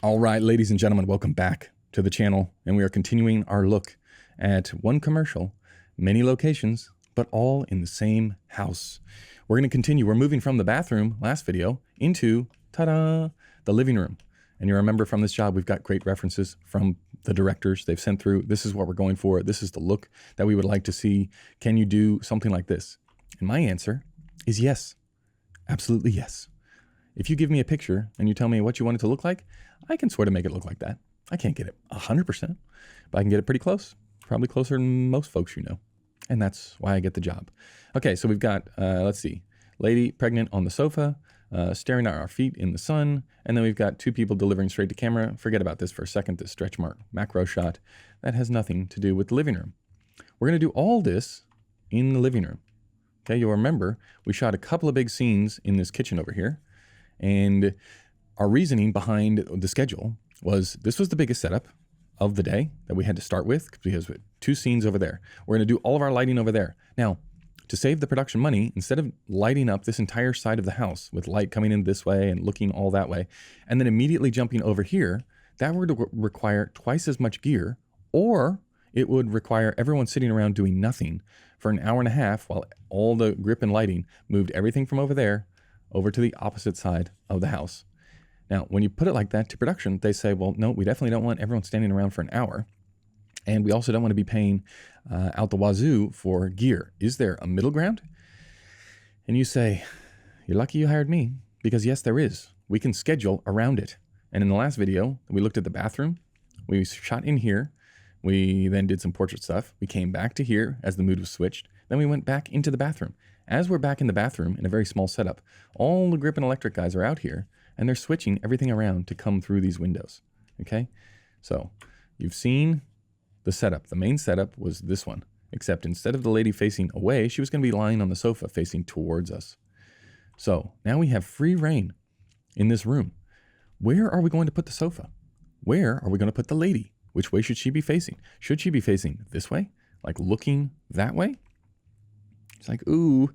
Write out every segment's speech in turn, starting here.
All right, ladies and gentlemen, welcome back to the channel. And we are continuing our look at one commercial, many locations, but all in the same house. We're going to continue. We're moving from the bathroom last video into, ta-da, the living room. And you remember from this job, we've got great references from the directors. They've sent through, this is what we're going for. This is the look that we would like to see. Can you do something like this? And my answer is yes. Absolutely yes. If you give me a picture and you tell me what you want it to look like, I can sort of make it look like that. I can't get it 100%, but I can get it pretty close. Probably closer than most folks you know. And that's why I get the job. Okay, so we've got, let's see, lady pregnant on the sofa, staring at our feet in the sun. And then we've got two people delivering straight to camera. Forget about this for a second, this stretch mark macro shot. That has nothing to do with the living room. We're going to do all this in the living room. Okay, you'll remember we shot a couple of big scenes in this kitchen over here. And our reasoning behind the schedule was this was the biggest setup of the day that we had to start with because we had two scenes over there. We're going to do all of our lighting over there. Now, to save the production money, instead of lighting up this entire side of the house with light coming in this way and looking all that way, and then immediately jumping over here, that would require twice as much gear, or it would require everyone sitting around doing nothing for an hour and a half while all the grip and lighting moved everything from over there over to the opposite side of the house. Now, when you put it like that to production, they say, well, no, we definitely don't want everyone standing around for an hour. And we also don't want to be paying out the wazoo for gear. Is there a middle ground? And you say, you're lucky you hired me, because yes, there is. We can schedule around it. And in the last video, we looked at the bathroom. We shot in here. We then did some portrait stuff. We came back to here as the mood was switched. Then we went back into the bathroom. As we're back in the bathroom in a very small setup, all the grip and electric guys are out here and they're switching everything around to come through these windows. Okay. So you've seen the setup. The main setup was this one, except instead of the lady facing away, she was going to be lying on the sofa facing towards us. So now we have free reign in this room. Where are we going to put the sofa? Where are we going to put the lady? Which way should she be facing? Should she be facing this way? Like looking that way? It's like, ooh,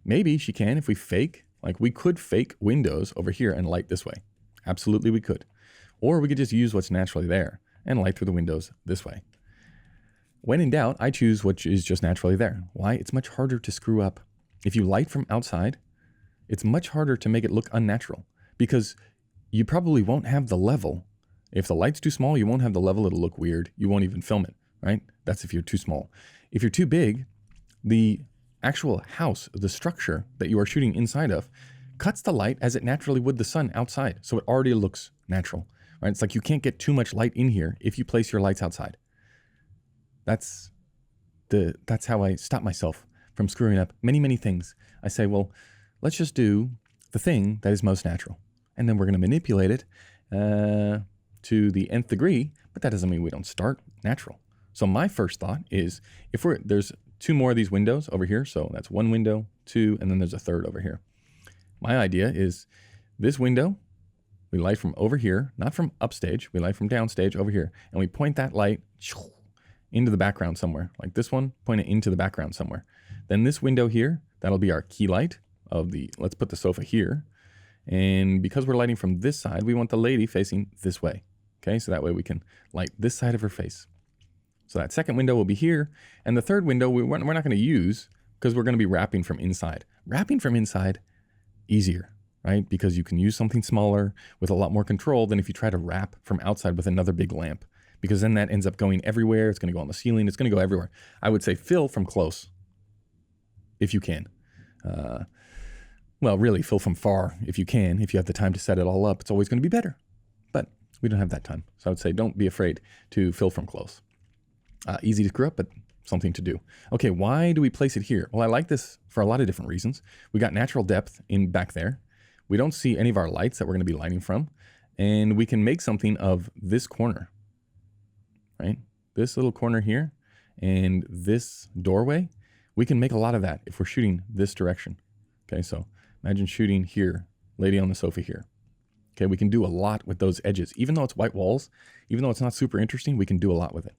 maybe she can if we fake. Like we could fake windows over here and light this way. Absolutely we could. Or we could just use what's naturally there and light through the windows this way. When in doubt, I choose what is just naturally there. Why? It's much harder to screw up. If you light from outside, it's much harder to make it look unnatural because you probably won't have the level. If the light's too small, you won't have the level. It'll look weird. You won't even film it, right? That's if you're too small. If you're too big, the actual house, the structure that you are shooting inside of, cuts the light as it naturally would the sun outside. So it already looks natural, right? It's like you can't get too much light in here if you place your lights outside. That's how I stop myself from screwing up many, many things. I say, well, let's just do the thing that is most natural. And then we're going to manipulate it to the nth degree, but that doesn't mean we don't start natural. So my first thought is there's two more of these windows over here. So that's one window, two, and then there's a third over here. My idea is this window, we light from over here, not from upstage. We light from downstage over here. And we point that light into the background somewhere. Like this one, point it into the background somewhere. Then this window here, that'll be our key light of let's put the sofa here. And because we're lighting from this side, we want the lady facing this way. Okay, so that way we can light this side of her face. So that second window will be here. And the third window, we're not going to use because we're going to be wrapping from inside. Wrapping from inside, easier, right? Because you can use something smaller with a lot more control than if you try to wrap from outside with another big lamp. Because then that ends up going everywhere. It's going to go on the ceiling. It's going to go everywhere. I would say fill from close if you can. Well, really fill from far if you can. If you have the time to set it all up, it's always going to be better. But we don't have that time. So I would say don't be afraid to fill from close. Easy to screw up, but something to do. Okay, why do we place it here? Well, I like this for a lot of different reasons. We got natural depth in back there. We don't see any of our lights that we're going to be lighting from. And we can make something of this corner, right? This little corner here and this doorway. We can make a lot of that if we're shooting this direction. Okay, so imagine shooting here, lady on the sofa here. Okay, we can do a lot with those edges. Even though it's white walls, even though it's not super interesting, we can do a lot with it.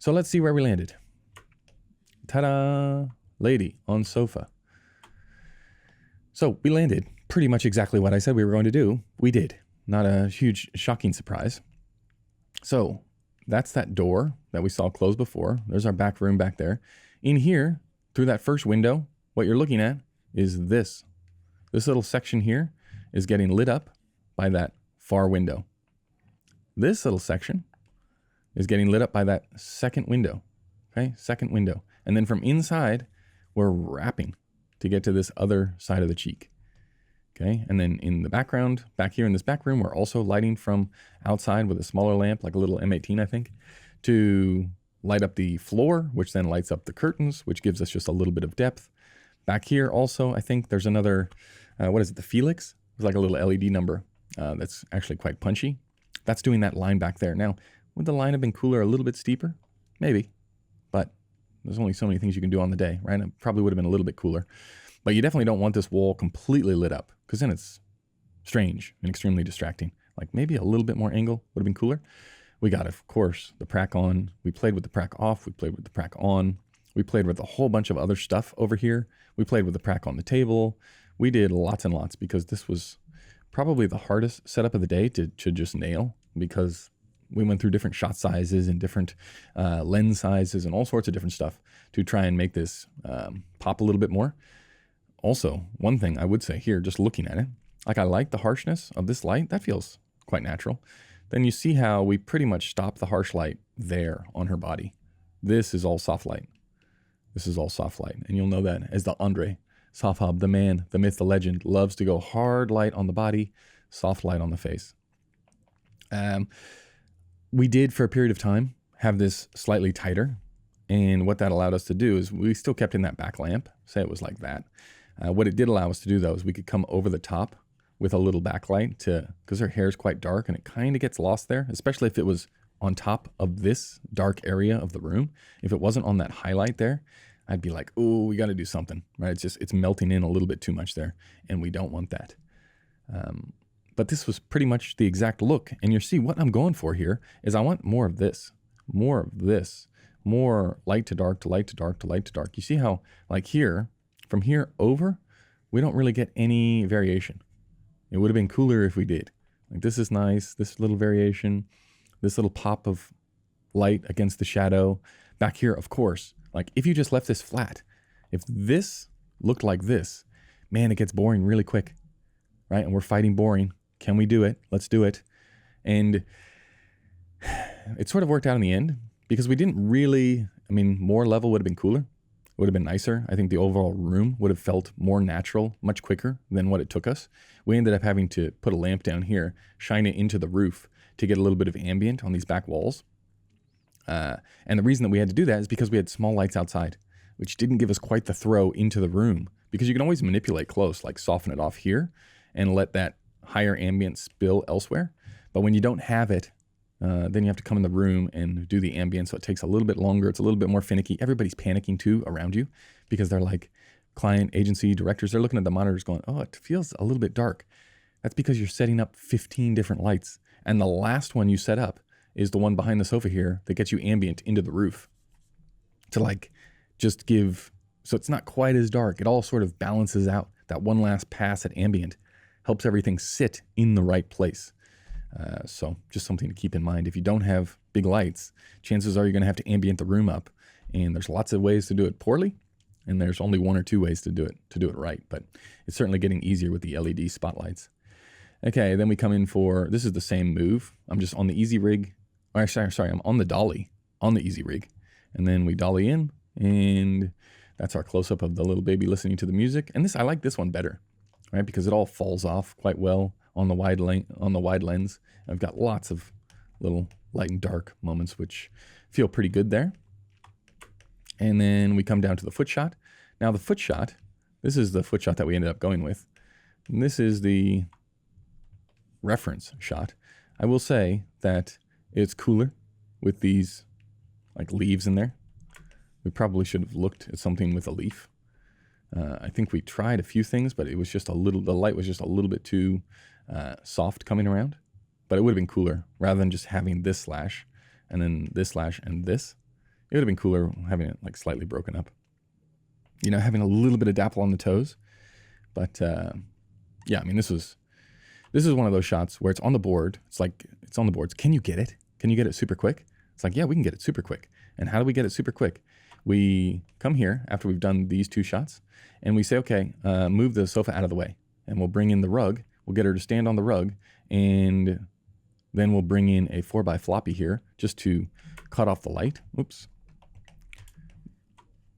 So let's see where we landed. Ta-da! Lady on sofa. So we landed pretty much exactly what I said we were going to do. We did. Not a huge shocking surprise. So that's that door that we saw closed before. There's our back room back there. In here, through that first window, what you're looking at is this. This little section here is getting lit up by that far window. This little section is getting lit up by that second window. Okay, second window. And then from inside, we're wrapping to get to this other side of the cheek. Okay, and then in the background, back here in this back room, we're also lighting from outside with a smaller lamp, like a little M18, I think, to light up the floor, which then lights up the curtains, which gives us just a little bit of depth. Back here also, I think there's another, what is it, the Felix? It's like a little LED number that's actually quite punchy. That's doing that line back there. Now, would the line have been cooler a little bit steeper? Maybe, but there's only so many things you can do on the day, right? It probably would have been a little bit cooler. But you definitely don't want this wall completely lit up, because then it's strange and extremely distracting. Like maybe a little bit more angle would have been cooler. We got, of course, the prac on. We played with the prac off. We played with the prac on. We played with a whole bunch of other stuff over here. We played with the prac on the table. We did lots and lots, because this was probably the hardest setup of the day to just nail, because we went through different shot sizes and different lens sizes and all sorts of different stuff to try and make this pop a little bit more. Also, one thing I would say here, just looking at it, like I like the harshness of this light. That feels quite natural. Then you see how we pretty much stop the harsh light there on her body. This is all soft light. This is all soft light. And you'll know that as the Andre Safab, the man, the myth, the legend, loves to go hard light on the body, soft light on the face. We did, for a period of time, have this slightly tighter. And what that allowed us to do is we still kept in that back lamp. Say it was like that. What it did allow us to do, though, is we could come over the top with a little backlight because her hair is quite dark and it kind of gets lost there, especially if it was on top of this dark area of the room. If it wasn't on that highlight there, I'd be like, oh, we got to do something, right? It's melting in a little bit too much there, and we don't want that. But this was pretty much the exact look. And you see what I'm going for here is I want more of this, more light to dark to light to dark to light to dark. You see how, like here, from here over, we don't really get any variation. It would have been cooler if we did. Like this is nice, this little variation, this little pop of light against the shadow. Back here, of course, like if you just left this flat, if this looked like this, man, it gets boring really quick, right? And we're fighting boring. Can we do it? Let's do it. And it sort of worked out in the end because we didn't really, more level would have been cooler. Would have been nicer. I think the overall room would have felt more natural, much quicker than what it took us. We ended up having to put a lamp down here, shine it into the roof to get a little bit of ambient on these back walls. And the reason that we had to do that is because we had small lights outside, which didn't give us quite the throw into the room, because you can always manipulate close, like soften it off here and let that higher ambient spill elsewhere. But when you don't have it, then you have to come in the room and do the ambient, so it takes a little bit longer. It's a little bit more finicky. Everybody's panicking too around you because they're like client, agency, directors. They're looking at the monitors going, oh, it feels a little bit dark. That's because you're setting up 15 different lights. And the last one you set up is the one behind the sofa here that gets you ambient into the roof to like just give, so it's not quite as dark. It all sort of balances out. That one last pass at ambient helps everything sit in the right place. So just something to keep in mind. If you don't have big lights, chances are you're going to have to ambient the room up. And there's lots of ways to do it poorly, and there's only one or two ways to do it right. But it's certainly getting easier with the LED spotlights. Okay, then we come in for, this is the same move. I'm just on the easy rig. Or sorry, I'm on the dolly, on the easy rig. And then we dolly in, and that's our close-up of the little baby listening to the music. And this, I like this one better, right? Because it all falls off quite well on the wide lens. I've got lots of little light and dark moments, which feel pretty good there. And then we come down to the foot shot. Now the foot shot, this is the foot shot that we ended up going with. And this is the reference shot. I will say that it's cooler with these like leaves in there. We probably should have looked at something with a leaf. I think we tried a few things, but it was just the light was just a little bit too soft coming around. But it would have been cooler rather than just having this slash and then this slash and this. It would have been cooler having it like slightly broken up. You know, having a little bit of dapple on the toes. But yeah, this This is one of those shots where it's on the board. It's like, it's on the boards. Can you get it? Can you get it super quick? It's like, yeah, we can get it super quick. And how do we get it super quick? We come here after we've done these 2 shots and we say, okay, move the sofa out of the way, and we'll bring in the rug. We'll get her to stand on the rug, and then we'll bring in a 4x floppy here just to cut off the light. Oops.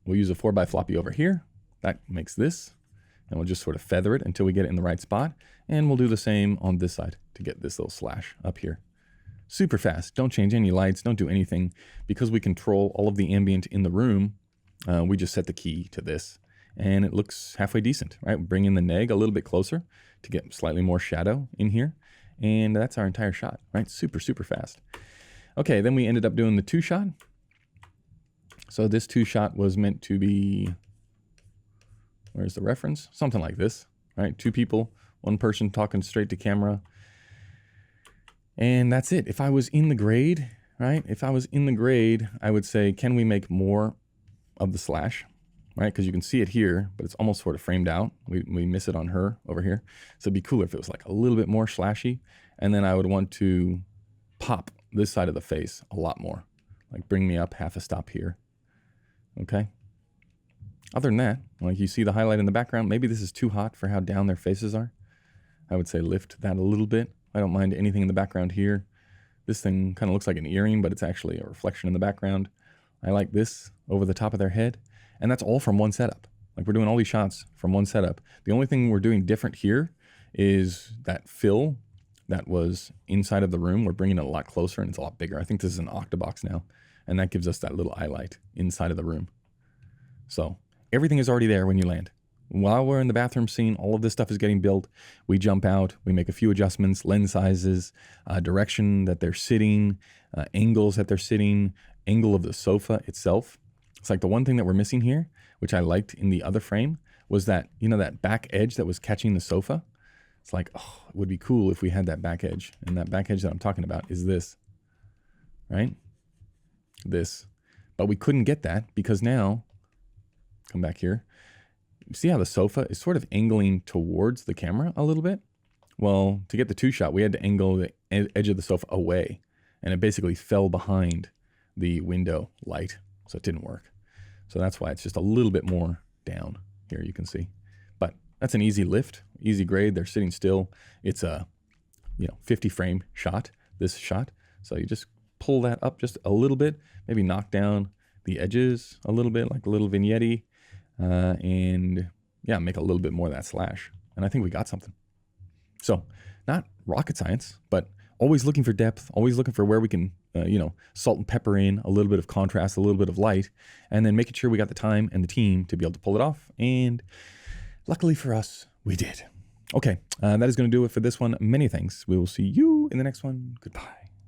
We'll use a 4x floppy over here. That makes this, and we'll just sort of feather it until we get it in the right spot. And we'll do the same on this side to get this little slash up here. Super fast. Don't change any lights. Don't do anything. Because we control all of the ambient in the room, we just set the key to this, and it looks halfway decent, right? Bring in the neg a little bit closer to get slightly more shadow in here. And that's our entire shot, right? Super, super fast. Okay, then we ended up doing the 2 shot. So this 2 shot was meant to be, where's the reference? Something like this, right? 2 people, 1 person talking straight to camera. And that's it. If I was in the grade, right? If I was in the grade, I would say, can we make more of the slash, right? Because you can see it here, but it's almost sort of framed out. We miss it on her over here. So it'd be cooler if it was like a little bit more slashy. And then I would want to pop this side of the face a lot more. Like bring me up half a stop here. Okay. Other than that, like you see the highlight in the background, maybe this is too hot for how down their faces are. I would say lift that a little bit. I don't mind anything in the background here. This thing kind of looks like an earring, but it's actually a reflection in the background. I like this over the top of their head. And that's all from one setup. Like we're doing all these shots from one setup. The only thing we're doing different here is that fill that was inside of the room. We're bringing it a lot closer and it's a lot bigger. I think this is an octabox now. And that gives us that little eye light inside of the room. So everything is already there when you land. While we're in the bathroom scene, all of this stuff is getting built. We jump out, we make a few adjustments, lens sizes, direction that they're sitting, angles that they're sitting, angle of the sofa itself. It's like the one thing that we're missing here, which I liked in the other frame, was that, you know, that back edge that was catching the sofa. It's like, oh, it would be cool if we had that back edge. And that back edge that I'm talking about is this, right? This. But we couldn't get that because now, come back here. See how the sofa is sort of angling towards the camera a little bit? Well, to get the 2 shot, we had to angle the edge of the sofa away, and it basically fell behind the window light, so it didn't work. So that's why it's just a little bit more down here, you can see. But that's an easy lift, easy grade. They're sitting still. It's a 50 frame shot, this shot. So you just pull that up just a little bit, maybe knock down the edges a little bit, like a little vignette. And yeah, make a little bit more of that slash. And I think we got something. So not rocket science, but always looking for depth, always looking for where we can, salt and pepper in a little bit of contrast, a little bit of light, and then making sure we got the time and the team to be able to pull it off. And luckily for us, we did. Okay, that is going to do it for this one. Many thanks. We will see you in the next one. Goodbye.